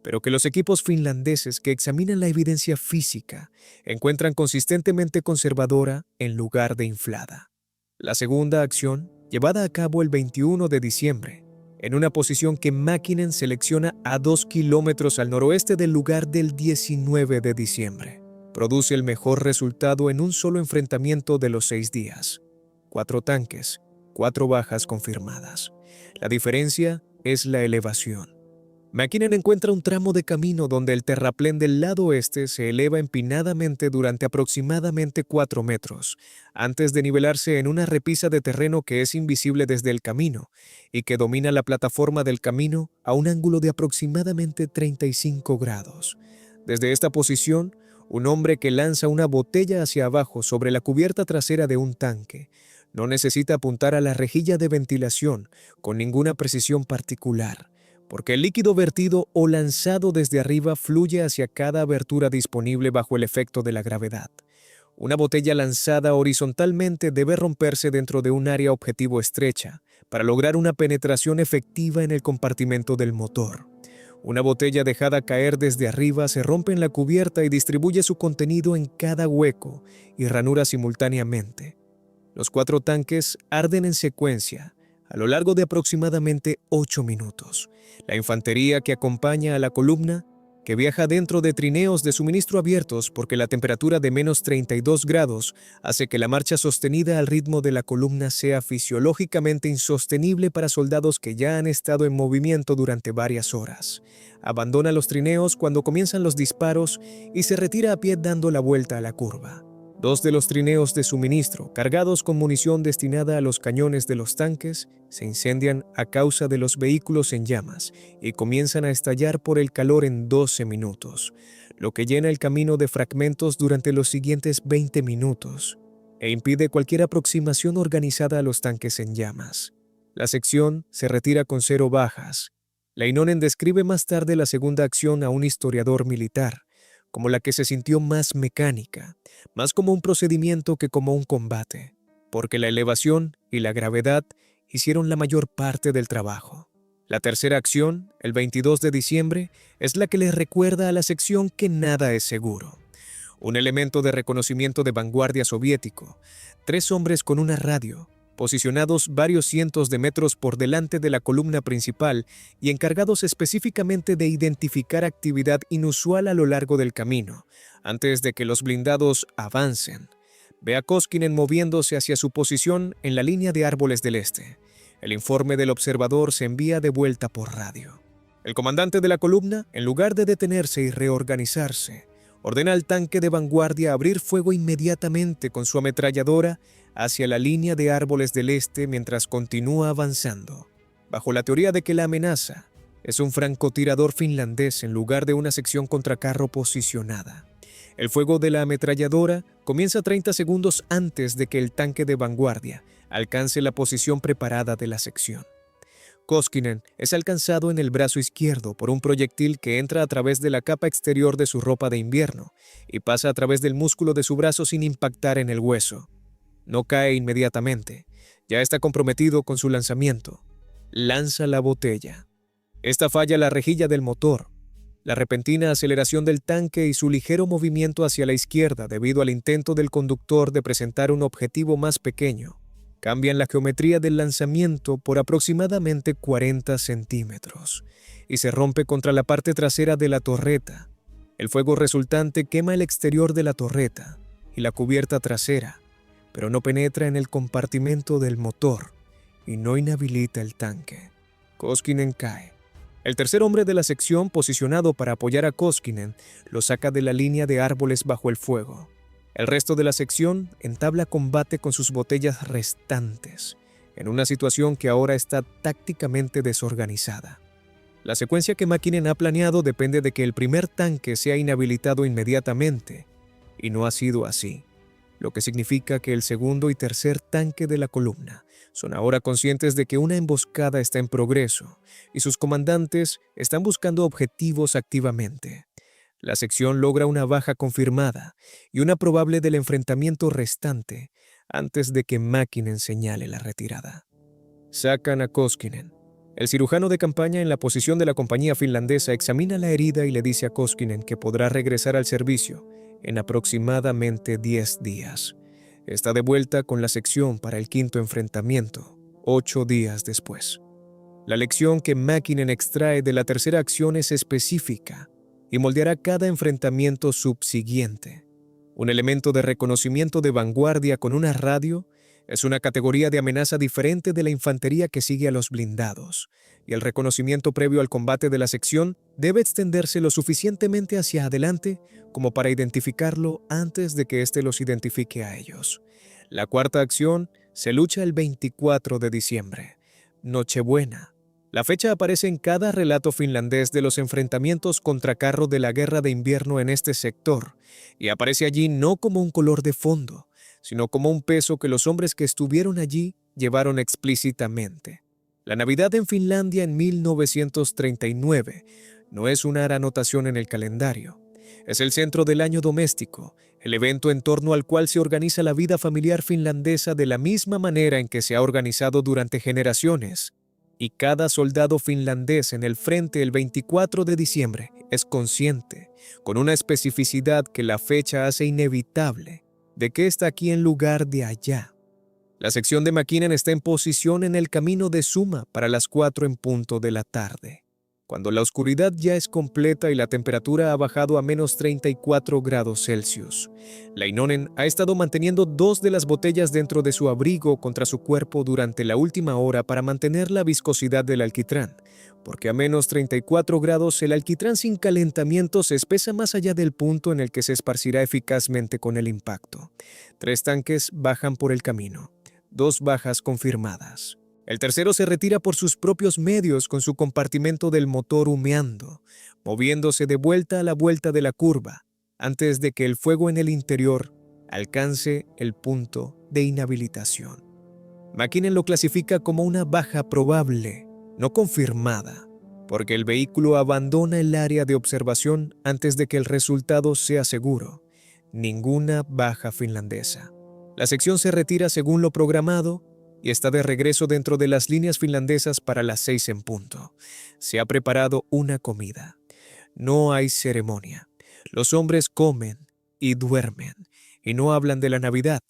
A: pero que los equipos finlandeses que examinan la evidencia física encuentran consistentemente conservadora en lugar de inflada. La segunda acción, llevada a cabo el 21 de diciembre, en una posición que Mäkinen selecciona a 2 kilómetros al noroeste del lugar del 19 de diciembre. produce el mejor resultado en un solo enfrentamiento de los 6 días. 4 tanques, 4 bajas confirmadas. La diferencia es la elevación. McKinnon encuentra un tramo de camino donde el terraplén del lado oeste se eleva empinadamente durante aproximadamente 4 metros, antes de nivelarse en una repisa de terreno que es invisible desde el camino y que domina la plataforma del camino a un ángulo de aproximadamente 35 grados. Desde esta posición, un hombre que lanza una botella hacia abajo sobre la cubierta trasera de un tanque no necesita apuntar a la rejilla de ventilación con ninguna precisión particular, porque el líquido vertido o lanzado desde arriba fluye hacia cada abertura disponible bajo el efecto de la gravedad. Una botella lanzada horizontalmente debe romperse dentro de un área objetivo estrecha para lograr una penetración efectiva en el compartimento del motor. Una botella dejada caer desde arriba se rompe en la cubierta y distribuye su contenido en cada hueco y ranura simultáneamente. Los 4 tanques arden en secuencia a lo largo de aproximadamente 8 minutos. La infantería que acompaña a la columna, que viaja dentro de trineos de suministro abiertos porque la temperatura de menos 32 grados hace que la marcha sostenida al ritmo de la columna sea fisiológicamente insostenible para soldados que ya han estado en movimiento durante varias horas. Abandona los trineos cuando comienzan los disparos y se retira a pie dando la vuelta a la curva. 2 de los trineos de suministro, cargados con munición destinada a los cañones de los tanques, se incendian a causa de los vehículos en llamas y comienzan a estallar por el calor en 12 minutos, lo que llena el camino de fragmentos durante los siguientes 20 minutos e impide cualquier aproximación organizada a los tanques en llamas. La sección se retira con 0 bajas. Leinonen describe más tarde la segunda acción a un historiador militar como la que se sintió más mecánica, más como un procedimiento que como un combate, porque la elevación y la gravedad hicieron la mayor parte del trabajo. La tercera acción, el 22 de diciembre, es la que les recuerda a la sección que nada es seguro. Un elemento de reconocimiento de vanguardia soviético, 3 hombres con una radio, posicionados varios cientos de metros por delante de la columna principal y encargados específicamente de identificar actividad inusual a lo largo del camino, antes de que los blindados avancen. Ve a Koskinen moviéndose hacia su posición en la línea de árboles del este. El informe del observador se envía de vuelta por radio. El comandante de la columna, en lugar de detenerse y reorganizarse, ordena al tanque de vanguardia abrir fuego inmediatamente con su ametralladora hacia la línea de árboles del este mientras continúa avanzando, bajo la teoría de que la amenaza es un francotirador finlandés en lugar de una sección contracarro posicionada. El fuego de la ametralladora comienza 30 segundos antes de que el tanque de vanguardia alcance la posición preparada de la sección. Koskinen es alcanzado en el brazo izquierdo por un proyectil que entra a través de la capa exterior de su ropa de invierno y pasa a través del músculo de su brazo sin impactar en el hueso. No cae inmediatamente, ya está comprometido con su lanzamiento. Lanza la botella. Esta falla la rejilla del motor. La repentina aceleración del tanque y su ligero movimiento hacia la izquierda debido al intento del conductor de presentar un objetivo más pequeño cambian la geometría del lanzamiento por aproximadamente 40 centímetros y se rompe contra la parte trasera de la torreta. El fuego resultante quema el exterior de la torreta y la cubierta trasera, pero no penetra en el compartimento del motor y no inhabilita el tanque. Koskinen cae. El tercer hombre de la sección, posicionado para apoyar a Koskinen, lo saca de la línea de árboles bajo el fuego. El resto de la sección entabla combate con sus botellas restantes, en una situación que ahora está tácticamente desorganizada. La secuencia que McKinnon ha planeado depende de que el primer tanque sea inhabilitado inmediatamente, y no ha sido así, lo que significa que el segundo y tercer tanque de la columna son ahora conscientes de que una emboscada está en progreso y sus comandantes están buscando objetivos activamente. La sección logra una baja confirmada y una probable del enfrentamiento restante antes de que McKinnon señale la retirada. Sacan a Koskinen. El cirujano de campaña en la posición de la compañía finlandesa examina la herida y le dice a Koskinen que podrá regresar al servicio en aproximadamente 10 días. Está de vuelta con la sección para el quinto enfrentamiento, 8 días después. La lección que McKinnon extrae de la tercera acción es específica y moldeará cada enfrentamiento subsiguiente. Un elemento de reconocimiento de vanguardia con una radio es una categoría de amenaza diferente de la infantería que sigue a los blindados, y el reconocimiento previo al combate de la sección debe extenderse lo suficientemente hacia adelante como para identificarlo antes de que éste los identifique a ellos. La cuarta acción se lucha el 24 de diciembre, Nochebuena. La fecha aparece en cada relato finlandés de los enfrentamientos contra carro de la guerra de invierno en este sector, y aparece allí no como un color de fondo, sino como un peso que los hombres que estuvieron allí llevaron explícitamente. La Navidad en Finlandia en 1939 no es una anotación en el calendario. Es el centro del año doméstico, el evento en torno al cual se organiza la vida familiar finlandesa de la misma manera en que se ha organizado durante generaciones. Y cada soldado finlandés en el frente el 24 de diciembre es consciente, con una especificidad que la fecha hace inevitable, de que está aquí en lugar de allá. La sección de Mäkinen está en posición en el camino de Suma para las 4 en punto de la tarde, cuando la oscuridad ya es completa y la temperatura ha bajado a menos 34 grados Celsius. Leinonen ha estado manteniendo 2 de las botellas dentro de su abrigo contra su cuerpo durante la última hora para mantener la viscosidad del alquitrán, porque a menos 34 grados el alquitrán sin calentamiento se espesa más allá del punto en el que se esparcirá eficazmente con el impacto. 3 tanques bajan por el camino, 2 bajas confirmadas. El tercero se retira por sus propios medios con su compartimento del motor humeando, moviéndose de vuelta a la vuelta de la curva, antes de que el fuego en el interior alcance el punto de inhabilitación. Mäkinen lo clasifica como una baja probable, no confirmada, porque el vehículo abandona el área de observación antes de que el resultado sea seguro. Ninguna baja finlandesa. La sección se retira según lo programado y está de regreso dentro de las líneas finlandesas para las 6 en punto. Se ha preparado una comida. No hay ceremonia. Los hombres comen y duermen y no hablan de la Navidad.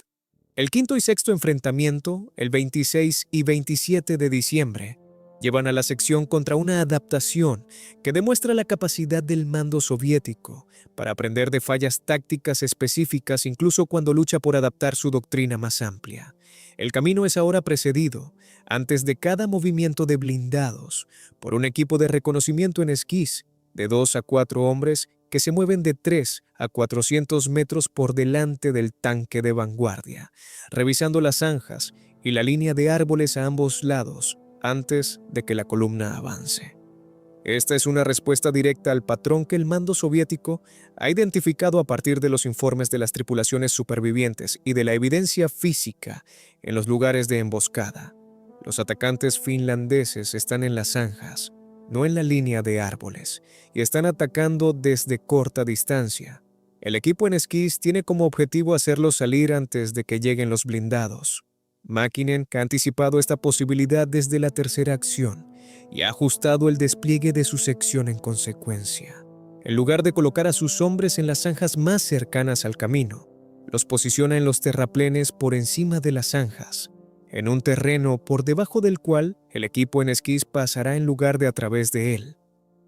A: El quinto y sexto enfrentamiento, el 26 y 27 de diciembre, llevan a la sección contra una adaptación que demuestra la capacidad del mando soviético para aprender de fallas tácticas específicas incluso cuando lucha por adaptar su doctrina más amplia. El camino es ahora precedido, antes de cada movimiento de blindados, por un equipo de reconocimiento en esquís de 2 a 4 hombres que se mueven de 3 a 400 metros por delante del tanque de vanguardia, revisando las zanjas y la línea de árboles a ambos lados antes de que la columna avance. Esta es una respuesta directa al patrón que el mando soviético ha identificado a partir de los informes de las tripulaciones supervivientes y de la evidencia física en los lugares de emboscada. Los atacantes finlandeses están en las zanjas, no en la línea de árboles, y están atacando desde corta distancia. El equipo en esquís tiene como objetivo hacerlos salir antes de que lleguen los blindados. Mäkinen ha anticipado esta posibilidad desde la tercera acción y ha ajustado el despliegue de su sección en consecuencia. En lugar de colocar a sus hombres en las zanjas más cercanas al camino, los posiciona en los terraplenes por encima de las zanjas, en un terreno por debajo del cual el equipo en esquís pasará en lugar de a través de él.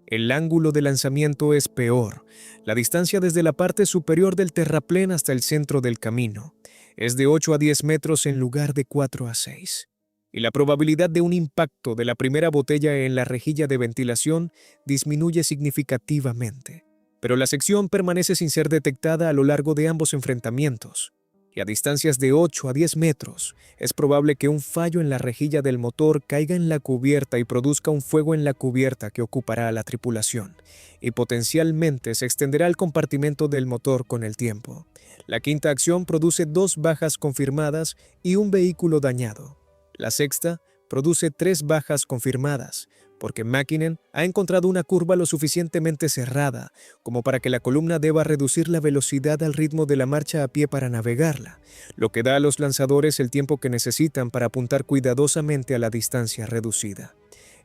A: El ángulo de lanzamiento es peor. La distancia desde la parte superior del terraplén hasta el centro del camino es de 8 a 10 metros en lugar de 4 a 6. Y la probabilidad de un impacto de la primera botella en la rejilla de ventilación disminuye significativamente. Pero la sección permanece sin ser detectada a lo largo de ambos enfrentamientos. Y a distancias de 8 a 10 metros, es probable que un fallo en la rejilla del motor caiga en la cubierta y produzca un fuego en la cubierta que ocupará a la tripulación, y potencialmente se extenderá al compartimento del motor con el tiempo. La quinta acción produce 2 bajas confirmadas y un vehículo dañado. La sexta produce 3 bajas confirmadas, porque Mäkinen ha encontrado una curva lo suficientemente cerrada como para que la columna deba reducir la velocidad al ritmo de la marcha a pie para navegarla, lo que da a los lanzadores el tiempo que necesitan para apuntar cuidadosamente a la distancia reducida.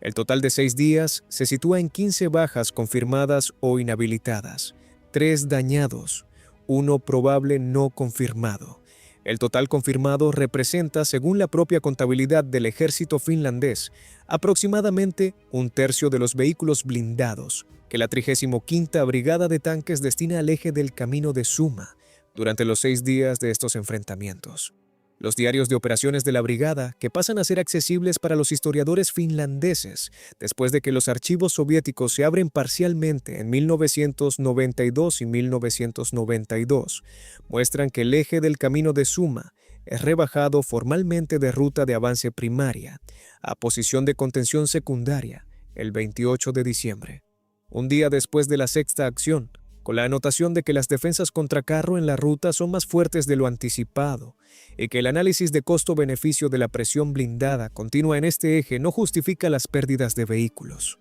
A: El total de 6 días se sitúa en 15 bajas confirmadas o inhabilitadas, 3 dañados, 1 probable no confirmado. El total confirmado representa, según la propia contabilidad del ejército finlandés, aproximadamente un tercio de los vehículos blindados que la 35ª Brigada de Tanques destina al eje del camino de Suma durante los 6 días de estos enfrentamientos. Los diarios de operaciones de la brigada, que pasan a ser accesibles para los historiadores finlandeses después de que los archivos soviéticos se abren parcialmente en 1992 y 1992, muestran que el eje del camino de Suma es rebajado formalmente de ruta de avance primaria a posición de contención secundaria el 28 de diciembre, un día después de la sexta acción, con la anotación de que las defensas contra carro en la ruta son más fuertes de lo anticipado y que el análisis de costo-beneficio de la presión blindada continua en este eje no justifica las pérdidas de vehículos.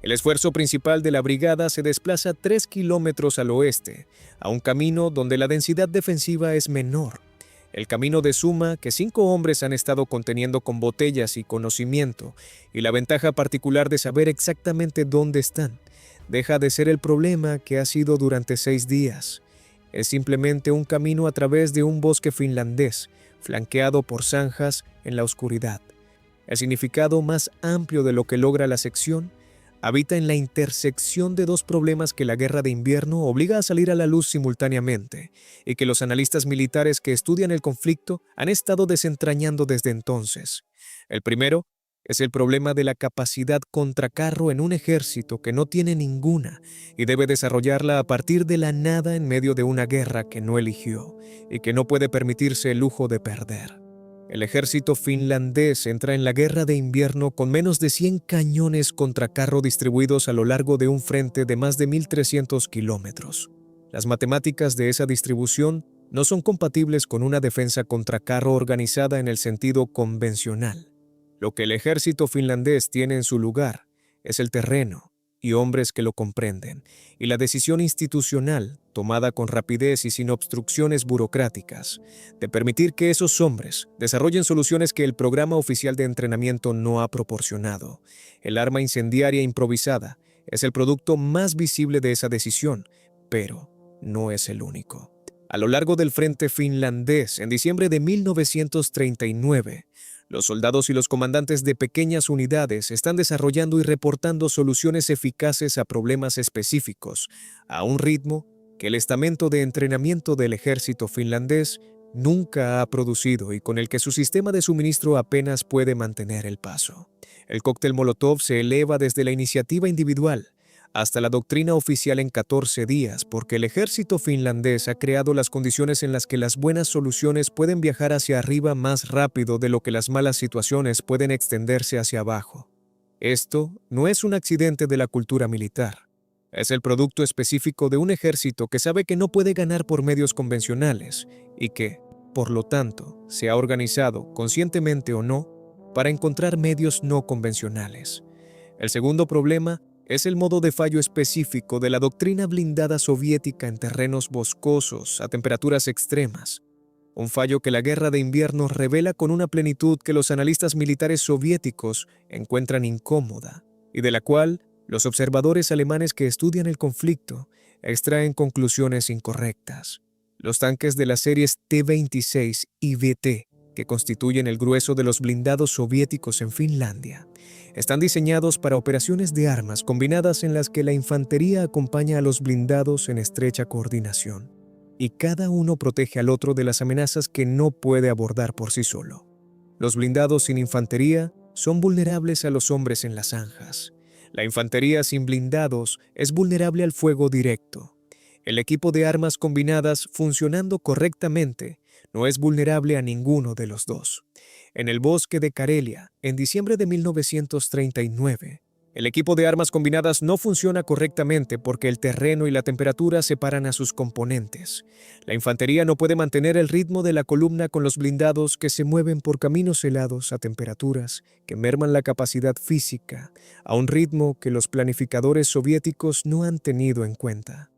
A: El esfuerzo principal de la brigada se desplaza 3 kilómetros al oeste, a un camino donde la densidad defensiva es menor. El camino de Suma, que 5 hombres han estado conteniendo con botellas y conocimiento, y la ventaja particular de saber exactamente dónde están, deja de ser el problema que ha sido durante 6 días. Es simplemente un camino a través de un bosque finlandés, flanqueado por zanjas en la oscuridad. El significado más amplio de lo que logra la sección habita en la intersección de 2 problemas que la guerra de invierno obliga a salir a la luz simultáneamente y que los analistas militares que estudian el conflicto han estado desentrañando desde entonces. El primero es el problema de la capacidad contracarro en un ejército que no tiene ninguna y debe desarrollarla a partir de la nada en medio de una guerra que no eligió y que no puede permitirse el lujo de perder. El ejército finlandés entra en la guerra de invierno con menos de 100 cañones contracarro distribuidos a lo largo de un frente de más de 1.300 kilómetros. Las matemáticas de esa distribución no son compatibles con una defensa contracarro organizada en el sentido convencional. Lo que el ejército finlandés tiene en su lugar es el terreno y hombres que lo comprenden, y la decisión institucional, tomada con rapidez y sin obstrucciones burocráticas, de permitir que esos hombres desarrollen soluciones que el programa oficial de entrenamiento no ha proporcionado. El arma incendiaria improvisada es el producto más visible de esa decisión, pero no es el único. A lo largo del frente finlandés, en diciembre de 1939, los soldados y los comandantes de pequeñas unidades están desarrollando y reportando soluciones eficaces a problemas específicos, a un ritmo que el estamento de entrenamiento del ejército finlandés nunca ha producido y con el que su sistema de suministro apenas puede mantener el paso. El cóctel Molotov se eleva desde la iniciativa individual hasta la doctrina oficial en 14 días, porque el ejército finlandés ha creado las condiciones en las que las buenas soluciones pueden viajar hacia arriba más rápido de lo que las malas situaciones pueden extenderse hacia abajo. Esto no es un accidente de la cultura militar. Es el producto específico de un ejército que sabe que no puede ganar por medios convencionales y que, por lo tanto, se ha organizado, conscientemente o no, para encontrar medios no convencionales. El segundo problema es el modo de fallo específico de la doctrina blindada soviética en terrenos boscosos a temperaturas extremas. Un fallo que la guerra de invierno revela con una plenitud que los analistas militares soviéticos encuentran incómoda y de la cual los observadores alemanes que estudian el conflicto extraen conclusiones incorrectas. Los tanques de las series T-26 y VT, que constituyen el grueso de los blindados soviéticos en Finlandia, están diseñados para operaciones de armas combinadas en las que la infantería acompaña a los blindados en estrecha coordinación, y cada uno protege al otro de las amenazas que no puede abordar por sí solo. Los blindados sin infantería son vulnerables a los hombres en las zanjas. La infantería sin blindados es vulnerable al fuego directo. El equipo de armas combinadas funcionando correctamente no es vulnerable a ninguno de los dos. En el bosque de Karelia, en diciembre de 1939, el equipo de armas combinadas no funciona correctamente porque el terreno y la temperatura separan a sus componentes. La infantería no puede mantener el ritmo de la columna con los blindados que se mueven por caminos helados a temperaturas que merman la capacidad física, a un ritmo que los planificadores soviéticos no han tenido en cuenta.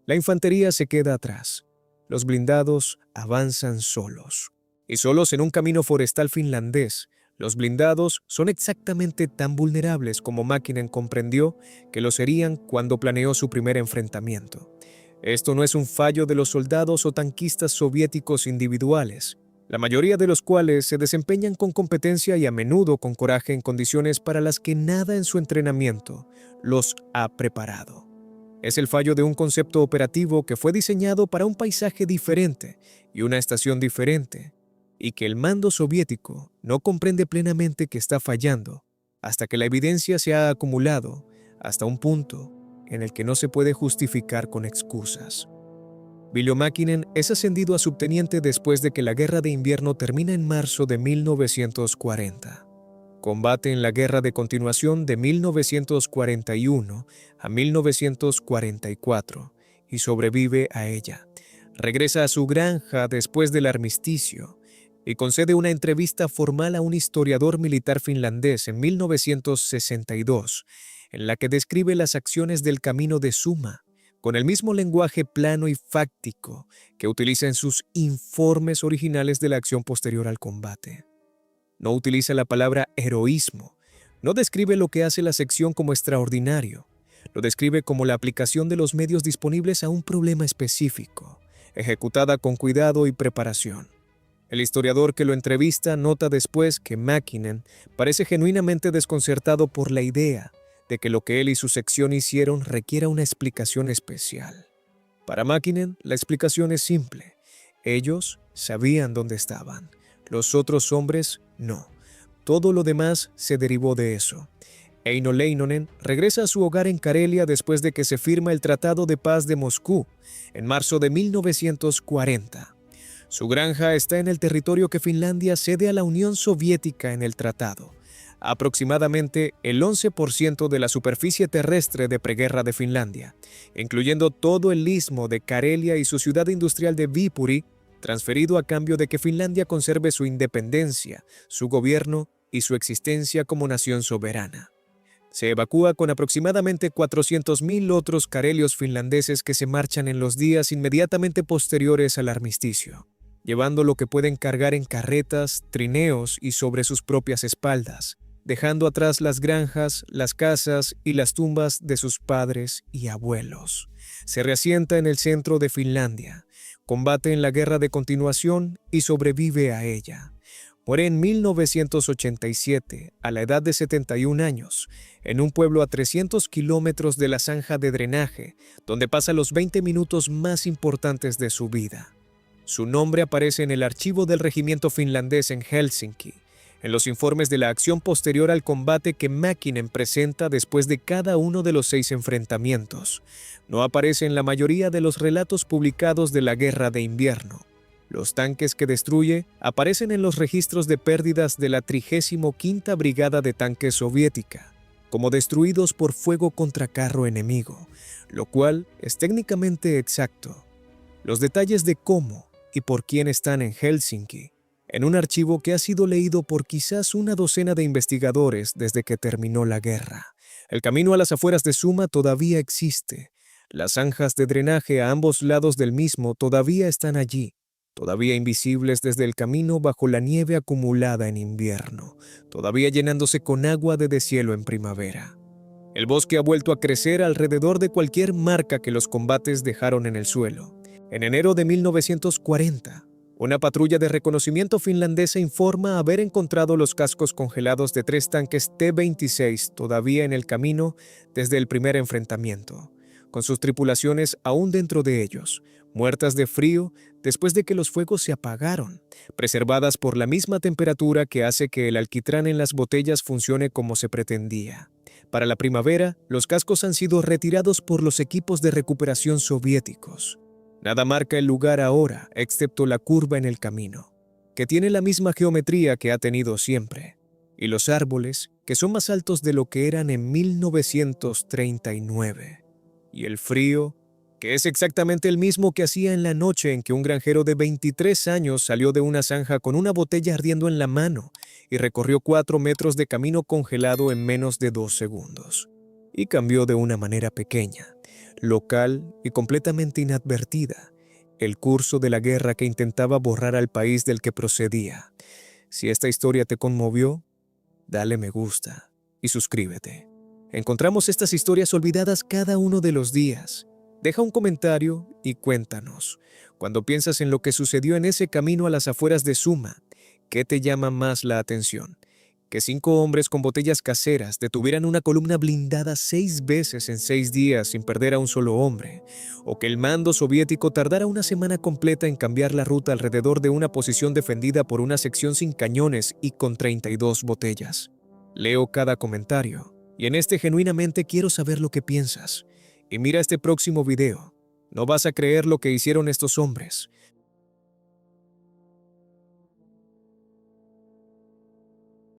A: La infantería se queda atrás. Los blindados avanzan solos. Y solos en un camino forestal finlandés, los blindados son exactamente tan vulnerables como Mäkinen comprendió que lo serían cuando planeó su primer enfrentamiento. Esto no es un fallo de los soldados o tanquistas soviéticos individuales, la mayoría de los cuales se desempeñan con competencia y a menudo con coraje en condiciones para las que nada en su entrenamiento los ha preparado. Es el fallo de un concepto operativo que fue diseñado para un paisaje diferente y una estación diferente, y que el mando soviético no comprende plenamente que está fallando hasta que la evidencia se ha acumulado hasta un punto en el que no se puede justificar con excusas. Viljo Mäkinen es ascendido a subteniente después de que la Guerra de Invierno termina en marzo de 1940. Combate en la Guerra de Continuación de 1941 a 1944 y sobrevive a ella. Regresa a su granja después del armisticio y concede una entrevista formal a un historiador militar finlandés en 1962, en la que describe las acciones del Camino de Suma, con el mismo lenguaje plano y fáctico que utiliza en sus informes originales de la acción posterior al combate. No utiliza la palabra heroísmo, no describe lo que hace la sección como extraordinario, lo describe como la aplicación de los medios disponibles a un problema específico, ejecutada con cuidado y preparación. El historiador que lo entrevista nota después que Mäkinen parece genuinamente desconcertado por la idea de que lo que él y su sección hicieron requiera una explicación especial. Para Mäkinen, la explicación es simple. Ellos sabían dónde estaban. Los otros hombres, no. Todo lo demás se derivó de eso. Eino Leinonen regresa a su hogar en Karelia después de que se firma el Tratado de Paz de Moscú, en marzo de 1940. Su granja está en el territorio que Finlandia cede a la Unión Soviética en el tratado, aproximadamente el 11% de la superficie terrestre de preguerra de Finlandia, incluyendo todo el istmo de Karelia y su ciudad industrial de Viipuri, transferido a cambio de que Finlandia conserve su independencia, su gobierno y su existencia como nación soberana. Se evacúa con aproximadamente 400.000 otros karelios finlandeses que se marchan en los días inmediatamente posteriores al armisticio, llevando lo que pueden cargar en carretas, trineos y sobre sus propias espaldas, dejando atrás las granjas, las casas y las tumbas de sus padres y abuelos. Se reasienta en el centro de Finlandia, combate en la Guerra de Continuación y sobrevive a ella. Muere en 1987, a la edad de 71 años, en un pueblo a 300 kilómetros de la zanja de drenaje, donde pasa los 20 minutos más importantes de su vida. Su nombre aparece en el archivo del regimiento finlandés en Helsinki, en los informes de la acción posterior al combate que Mäkinen presenta después de cada uno de los 6 enfrentamientos. No aparece en la mayoría de los relatos publicados de la Guerra de Invierno. Los tanques que destruye aparecen en los registros de pérdidas de la 35ª Brigada de Tanques Soviética, como destruidos por fuego contra carro enemigo, lo cual es técnicamente exacto. Los detalles de cómo y por quién están en Helsinki, en un archivo que ha sido leído por quizás una docena de investigadores desde que terminó la guerra. El camino a las afueras de Suma todavía existe. Las zanjas de drenaje a ambos lados del mismo todavía están allí, todavía invisibles desde el camino bajo la nieve acumulada en invierno, todavía llenándose con agua de deshielo en primavera. El bosque ha vuelto a crecer alrededor de cualquier marca que los combates dejaron en el suelo. En enero de 1940, una patrulla de reconocimiento finlandesa informa haber encontrado los cascos congelados de 3 tanques T-26 todavía en el camino desde el primer enfrentamiento, con sus tripulaciones aún dentro de ellos, muertas de frío después de que los fuegos se apagaron, preservadas por la misma temperatura que hace que el alquitrán en las botellas funcione como se pretendía. Para la primavera, los cascos han sido retirados por los equipos de recuperación soviéticos. Nada marca el lugar ahora, excepto la curva en el camino, que tiene la misma geometría que ha tenido siempre, y los árboles, que son más altos de lo que eran en 1939, y el frío, que es exactamente el mismo que hacía en la noche en que un granjero de 23 años salió de una zanja con una botella ardiendo en la mano y recorrió 4 metros de camino congelado en menos de 2 segundos, y cambió de una manera pequeña, local y completamente inadvertida, el curso de la guerra que intentaba borrar al país del que procedía. Si esta historia te conmovió, dale me gusta y suscríbete. Encontramos estas historias olvidadas cada uno de los días. Deja un comentario y cuéntanos. Cuando piensas en lo que sucedió en ese camino a las afueras de Suma, ¿qué te llama más la atención? que 5 hombres con botellas caseras detuvieran una columna blindada 6 veces en 6 días sin perder a un solo hombre, o que el mando soviético tardara una semana completa en cambiar la ruta alrededor de una posición defendida por una sección sin cañones y con 32 botellas. Leo cada comentario, y en este genuinamente quiero saber lo que piensas. Y mira este próximo video. No vas a creer lo que hicieron estos hombres.